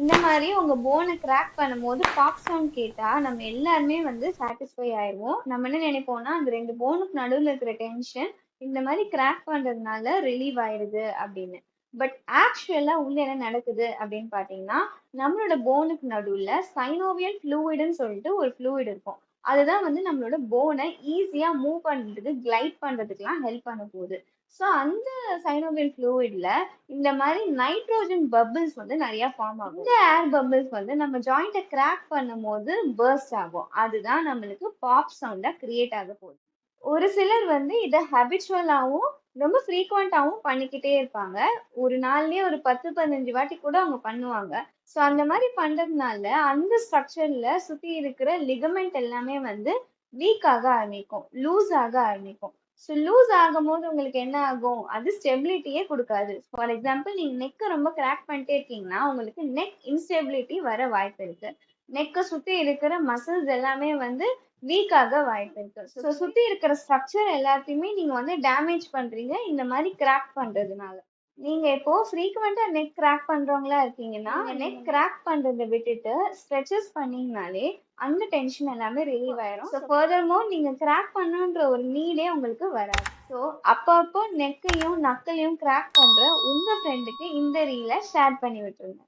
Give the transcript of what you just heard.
இந்த மாதிரி உங்க போனை கிராக் பண்ணும்போது பாப் சவுண்ட் கேட்டா நம்ம எல்லாருமே வந்து சாட்டிஸ்ஃபை ஆயிடுவோம். நம்ம என்ன நினைப்போம்னா அந்த ரெண்டு போனுக்கு நடுவுல இருக்கிற டென்ஷன் இந்த மாதிரி கிராக் பண்றதுனால ரிலீவ் ஆயிடுது அப்படின்னு. பட் ஆக்சுவலா உள்ள என்ன நடக்குது அப்படின்னு பாத்தீங்கன்னா, நம்மளோட போனுக்கு நடுவுல சைனோவியல் ஃப்ளூயிடுன்னு சொல்லிட்டு ஒரு ஃப்ளூயிட் இருக்கும். அதுதான் வந்து நம்மளோட போனை ஈஸியா மூவ் பண்றதுக்கு, கிளைட் பண்றதுக்குலாம் ஹெல்ப் பண்ண போகுது. ஸோ அந்த சைனோவியல் ஃப்ளூயிட்ல இந்த மாதிரி நைட்ரோஜன் பபிள்ஸ் வந்து நிறைய ஃபார்ம் ஆகும். இந்த ஏர் பபிள்ஸ் வந்து நம்ம ஜாயிண்ட்டை கிராக் பண்ணும்போது பர்ஸ்ட் ஆகும். அதுதான் நம்மளுக்கு பாப் சவுண்டா கிரியேட் ஆக போகுது. ஒரு சிலர் வந்து இதை ஹேபிச்சுவலாகவும் ரொம்ப ஃப்ரீக்வெண்ட்டாகவும் பண்ணிக்கிட்டே இருப்பாங்க. ஒரு நாள்லயே ஒரு 10-15 வாட்டி கூட அவங்க பண்ணுவாங்க. ஸோ அந்த மாதிரி பண்றதுனால அந்த ஸ்ட்ரக்சர்ல சுத்தி இருக்கிற லிகமெண்ட் எல்லாமே வந்து வீக் ஆக ஆரம்பிக்கும், லூஸ் ஆக ஆரம்பிக்கும். ஸோ லூஸ் ஆகும்போது உங்களுக்கு என்ன ஆகும், அது ஸ்டெபிலிட்டியே கொடுக்காது. ஃபார் எக்ஸாம்பிள் நீங்க நெக்கை ரொம்ப கிராக் பண்ணிட்டே இருக்கீங்கன்னா உங்களுக்கு நெக் இன்ஸ்டெபிலிட்டி வர வாய்ப்பு இருக்கு. நெக்கை சுத்தி இருக்கிற மசில்ஸ் எல்லாமே வந்து வீக் ஆக வாய்ப்பு இருக்கு. ஸோ சுத்தி இருக்கிற ஸ்ட்ரக்சர் எல்லாத்தையுமே நீங்க வந்து டேமேஜ் பண்றீங்க இந்த மாதிரி கிராக் பண்றதுனால. நீங்க இப்போ ஃப்ரீக்வெண்டா நெக் கிராக் பண்றவங்களா இருக்கீங்கன்னா நெக் கிராக் பண்றதை விட்டுட்டு ஸ்ட்ரெச்சஸ் பண்ணீங்கனாலே அந்த டென்ஷன் எல்லாமே ரிலீவ் ஆயிரும். ஸோ ஃபர்தர்மோர் நீங்க கிராக் பண்ணணுன்ற ஒரு நீடே உங்களுக்கு வராது. ஸோ அப்பப்போ நெக்கையும் நக்கலையும் கிராக் பண்ற உங்க ஃப்ரெண்டுக்கு இந்த ரீலை ஷேர் பண்ணி விட்டுருங்க.